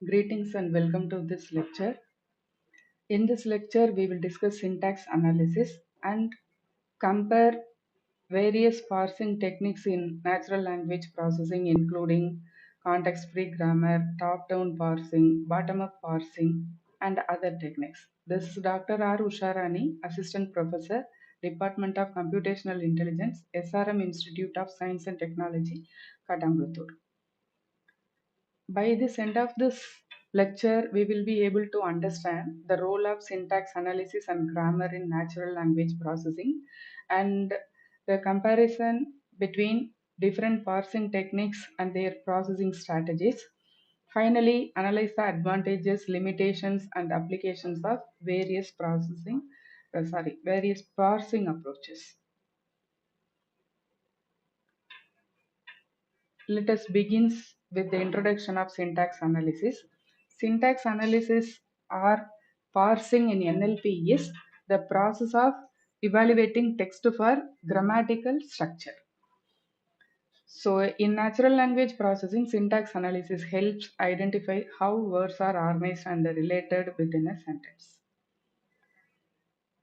Greetings and welcome to this lecture. In this lecture, we will discuss syntax analysis and compare various parsing techniques in natural language processing, including context-free grammar, top-down parsing, bottom-up parsing, and other techniques. This is Dr. R. Usharani, Assistant Professor, Department of Computational Intelligence, SRM Institute of Science and Technology, KATANGALATHUR. By this end of this lecture, we will be able to understand the role of syntax analysis and grammar in natural language processing and the comparison between different parsing techniques and their processing strategies. Finally, analyze the advantages, limitations, and applications of various parsing approaches. Let us begin with the introduction of syntax analysis. Syntax analysis or parsing in NLP is the process of evaluating text for grammatical structure. So, in natural language processing, syntax analysis helps identify how words are organized and related within a sentence.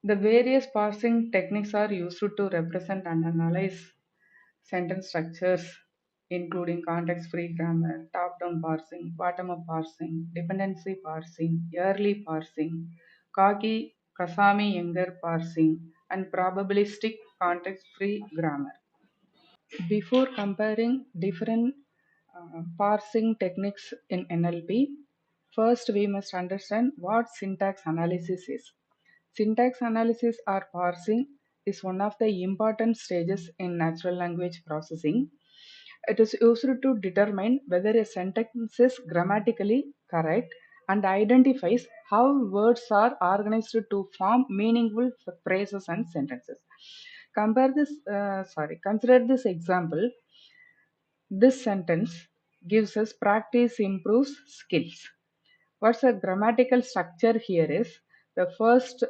The various parsing techniques are used to represent and analyze sentence structures, including context-free grammar, top-down parsing, bottom-up parsing, dependency parsing, early parsing, Kaki Kasami Younger parsing, and probabilistic context-free grammar. Before comparing different parsing techniques in NLP, first we must understand what syntax analysis is. Syntax analysis or parsing is one of the important stages in natural language processing. It is used to determine whether a sentence is grammatically correct and identifies how words are organized to form meaningful phrases and sentences. Consider this example. This sentence gives us practice improves skills. What's the grammatical structure here is the first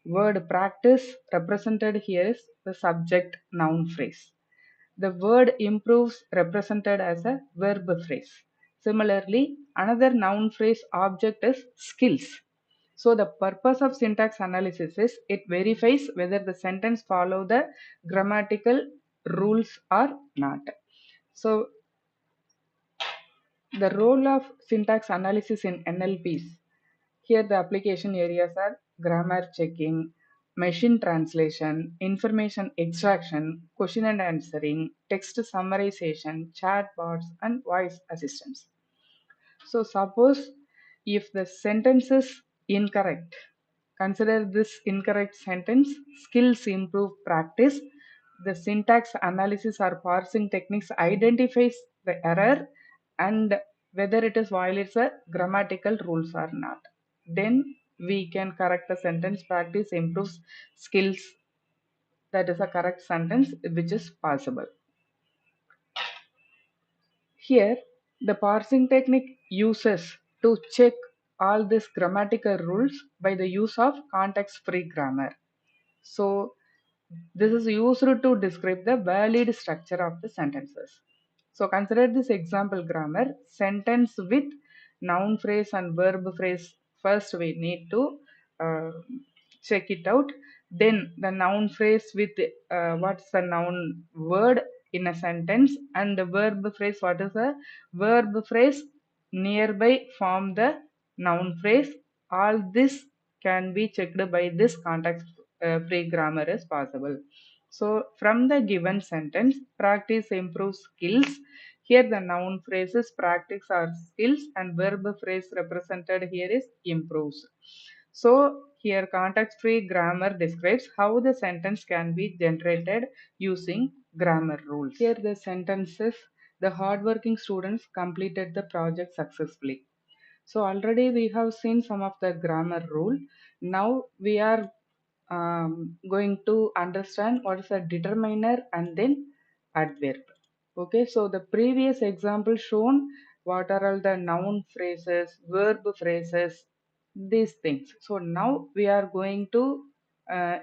word practice represented here is the subject noun phrase. The word improves represented as a verb phrase. Similarly, another noun phrase object is skills. So the purpose of syntax analysis is it verifies whether the sentence follow the grammatical rules or not. So the role of syntax analysis in NLPs. Here the application areas are grammar checking, machine translation, information extraction, question and answering, text summarization, chatbots, and voice assistants. So suppose if the sentence is incorrect, consider this incorrect sentence, skills improve practice. The syntax analysis or parsing techniques identifies the error and whether it is violates the grammatical rules or not. Then we can correct the sentence, practice improves skills. That is a correct sentence which is possible. Here, the parsing technique uses to check all these grammatical rules by the use of context-free grammar. So, this is used to describe the valid structure of the sentences. So, consider this example grammar sentence with noun phrase and verb phrase. First, we need to uh, check it out. Then, the noun phrase with what's the noun word in a sentence, and the verb phrase, what is the verb phrase nearby form the noun phrase. All this can be checked by this context free grammar is possible. So from the given sentence, practice improves skills. Here the noun phrases practice or skills and verb phrase represented here is improves. So here context free grammar describes how the sentence can be generated using grammar rules. Here the sentences, the hardworking students completed the project successfully. So already we have seen some of the grammar rule. Now we are going to understand what is a determiner and then adverb. Okay, so the previous example shown what are all the noun phrases, verb phrases, these things. So now we are going to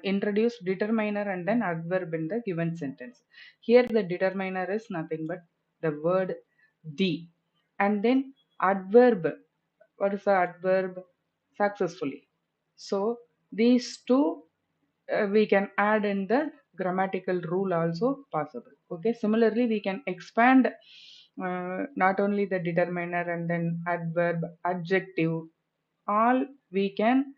introduce determiner and then adverb in the given sentence. Here the determiner is nothing but the word the, and then adverb. what is the adverb? Successfully. So these two we can add in the grammatical rule also possible. Okay, similarly we can expand not only the determiner and then adverb, adjective, all we can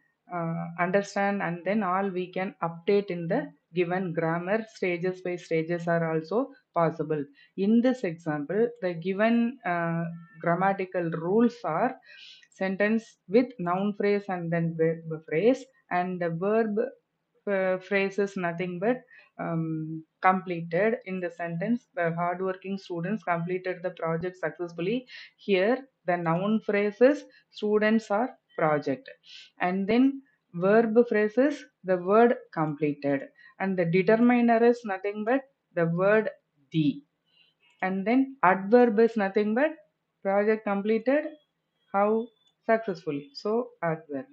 understand, and then all we can update in the given grammar. Stages by stages are also possible. In this example, the given grammatical rules are sentence with noun phrase and then verb phrase, and the verb phrase is nothing but completed in the sentence. The hardworking students completed the project successfully. Here the noun phrase is students are project, and then verb phrase is the word completed, and the determiner is nothing but the word the, and then adverb is nothing but project completed how successfully, so adverb.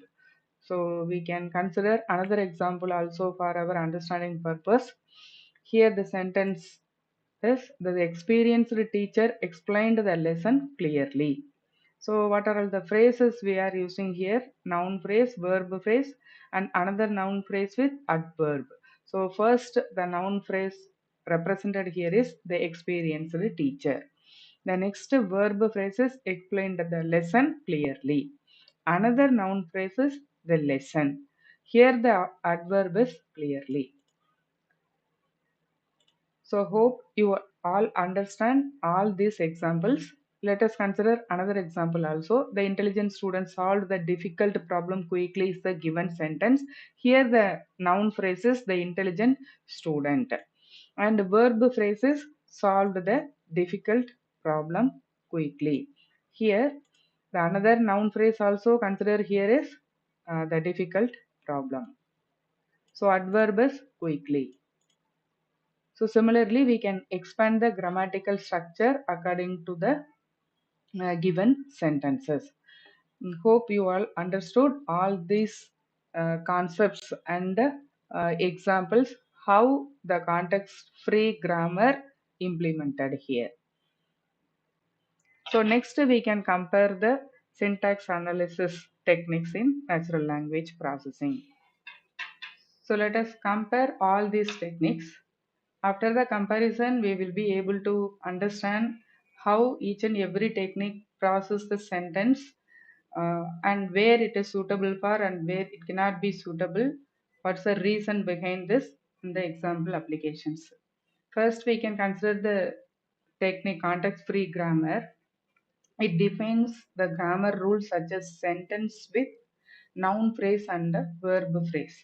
So we can consider another example also for our understanding purpose. Here the sentence is the experienced teacher explained the lesson clearly. So what are all the phrases we are using here? Noun phrase, verb phrase, and another noun phrase with adverb. So first the noun phrase represented here is the experienced teacher. The next verb phrase is explained the lesson clearly. Another noun phrase is the lesson. Here the adverb is clearly. So hope you all understand all these examples. Let us consider another example also. The intelligent student solved the difficult problem quickly is the given sentence. Here the noun phrase is the intelligent student, and verb phrase is solved the difficult problem quickly. Here the another noun phrase also consider here is the difficult problem. So adverb is quickly. So similarly, we can expand the grammatical structure according to the given sentences. Hope you all understood all these concepts and examples how the context-free grammar implemented here. So next we can compare the syntax analysis techniques in natural language processing. So let us compare all these techniques. After the comparison, we will be able to understand how each and every technique processes the sentence and where it is suitable for and where it cannot be suitable. What's the reason behind this in the example applications. First, we can consider the technique context-free grammar. It defines the grammar rules such as sentence with noun phrase and verb phrase.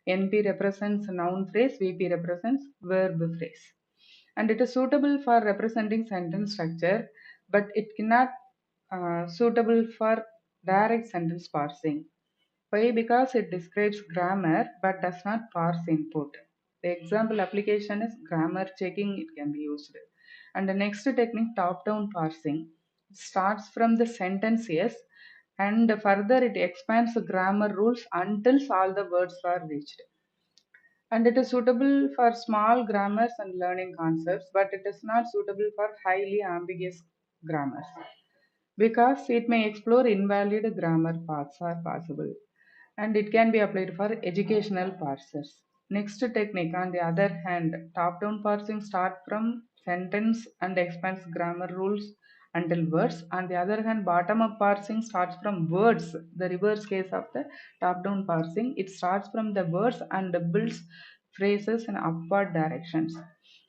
NP represents noun phrase, VP represents verb phrase. And it is suitable for representing sentence structure, but it cannot suitable for direct sentence parsing. Why? Because it describes grammar but does not parse input. The example application is grammar checking, it can be used. And the next technique, top-down parsing, starts from the sentence yes, and further it expands the grammar rules until all the words are reached. And it is suitable for small grammars and learning concepts, but it is not suitable for highly ambiguous grammars because it may explore invalid grammar paths are possible, and it can be applied for educational parsers. Next technique, on the other hand, top-down parsing start from sentence and expands grammar rules until words. On the other hand, bottom-up parsing starts from words. The reverse case of the top-down parsing, it starts from the words and builds phrases in upward directions.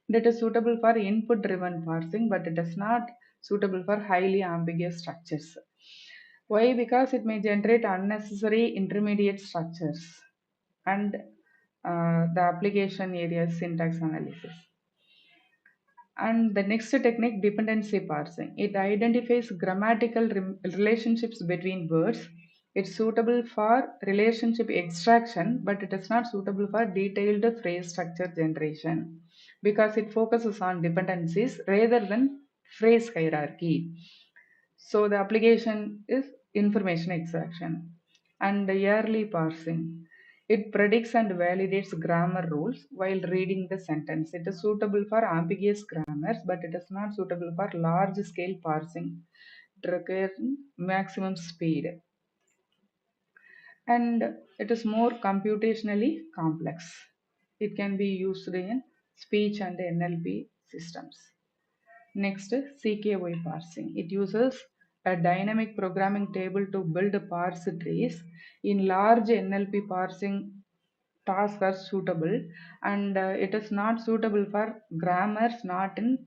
That is suitable for input-driven parsing, but it is not suitable for highly ambiguous structures. Why? Because it may generate unnecessary intermediate structures and the application area syntax analysis. And the next technique, dependency parsing. It identifies grammatical relationships between words. It's suitable for relationship extraction, but it is not suitable for detailed phrase structure generation because it focuses on dependencies rather than phrase hierarchy. So the application is information extraction. And the yearly parsing. It predicts and validates grammar rules while reading the sentence. It is suitable for ambiguous grammars, but it is not suitable for large scale parsing It requires maximum speed, and it is more computationally complex. It can be used in speech and NLP systems. Next, CKY parsing. It uses a dynamic programming table to build parse trees. In large NLP parsing tasks are suitable, and it is not suitable for grammars not in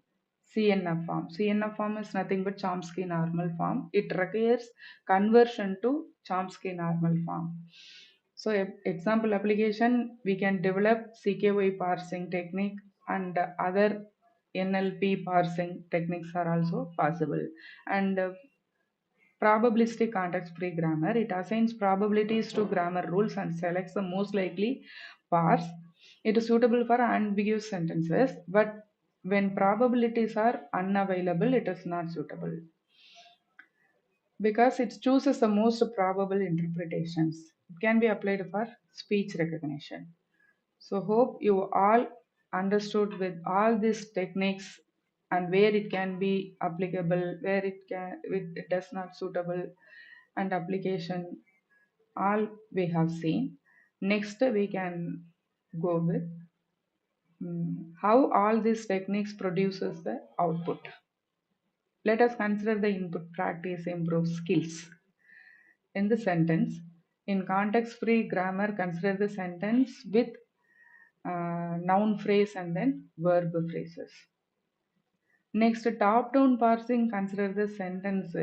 CNF form. CNF form is nothing but Chomsky normal form. It requires conversion to Chomsky normal form. So, example application, we can develop CKY parsing technique, and other NLP parsing techniques are also possible. And probabilistic context-free grammar, it assigns probabilities to grammar rules and selects the most likely parse. It is suitable for ambiguous sentences, but when probabilities are unavailable, it is not suitable because it chooses the most probable interpretations. It can be applied for speech recognition. So hope you all understood with all these techniques and where it can be applicable, where it does not suitable, and application all we have seen. Next we can go with how all these techniques produces the output. Let us consider the input practice improve skills. In the sentence, in context-free grammar, consider the sentence with noun phrase and then verb phrases. Next, top-down parsing, consider the sentence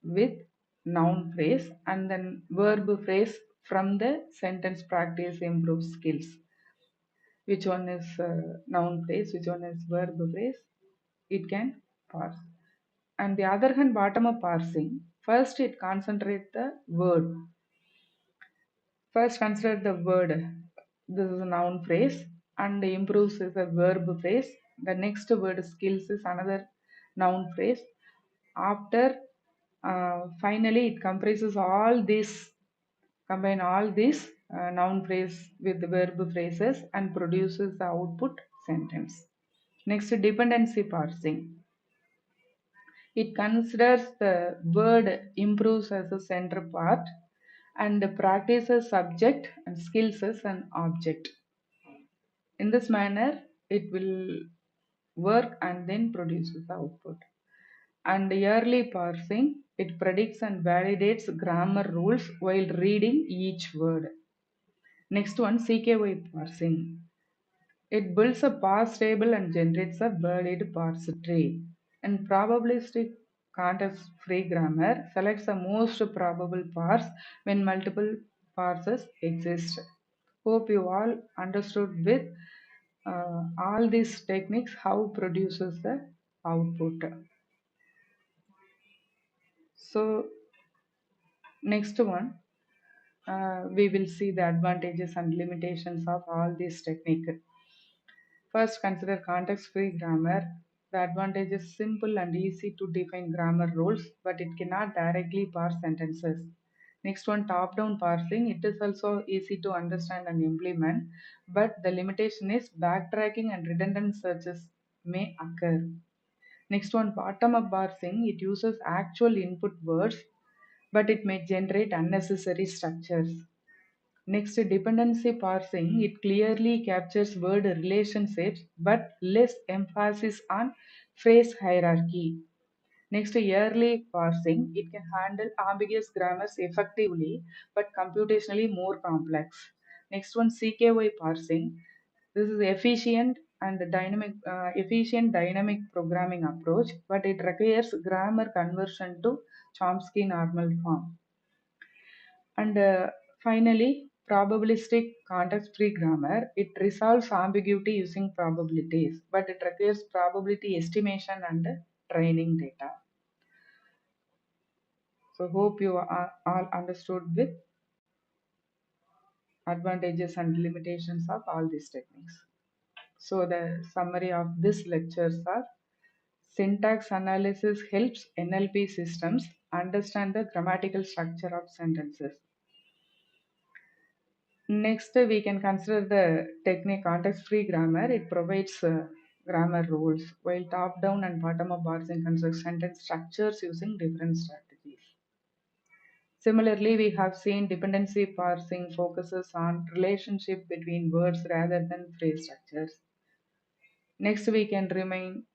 with noun phrase and then verb phrase from the sentence practice improve skills. Which one is noun phrase, which one is verb phrase? It can parse. And the other hand, bottom-up parsing, first it concentrates the word. First, consider the word. This is a noun phrase, and improves is a verb phrase. The next word skills is another noun phrase. After, finally, it comprises all these, combine all these noun phrase with the verb phrases and produces the output sentence. Next, dependency parsing. It considers the word improves as a center part and practices subject and skills as an object. In this manner, it will work and then produces the output. And yearly parsing, it predicts and validates grammar rules while reading each word. Next one, CKY parsing. It builds a parse table and generates a valid parse tree. And probabilistic context-free grammar selects the most probable parse when multiple parses exist. Hope you all understood with all these techniques how produces the output. So next one, we will see the advantages and limitations of all these techniques. First, consider context-free grammar. The advantage is simple and easy to define grammar rules, but it cannot directly parse sentences. Next one, top-down parsing. It is also easy to understand and implement, but the limitation is backtracking and redundant searches may occur. Next one, bottom-up parsing. It uses actual input words, but it may generate unnecessary structures. Next, dependency parsing. It clearly captures word relationships but less emphasis on phrase hierarchy. Next, yearly parsing. It can handle ambiguous grammars effectively but computationally more complex. Next one, CKY parsing. This is efficient dynamic programming approach, but it requires grammar conversion to Chomsky normal form. And finally, probabilistic context-free grammar. It resolves ambiguity using probabilities, but it requires probability estimation and training data. So hope you are all understood with advantages and limitations of all these techniques. So the summary of this lectures are syntax analysis helps NLP systems understand the grammatical structure of sentences. Next, we can consider the technique context-free grammar. It provides grammar rules, while top-down and bottom-up parsing constructs sentence structures using different strategies. Similarly, we have seen dependency parsing focuses on relationship between words rather than phrase structures. Next, we can remain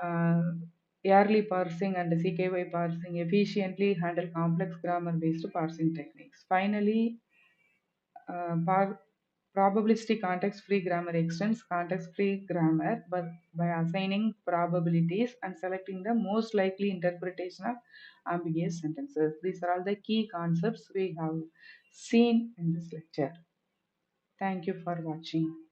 uh, early parsing and CKY parsing efficiently handle complex grammar-based parsing techniques. Finally, probabilistic context-free grammar extends context-free grammar by assigning probabilities and selecting the most likely interpretation of ambiguous sentences. These are all the key concepts we have seen in this lecture. Thank you for watching.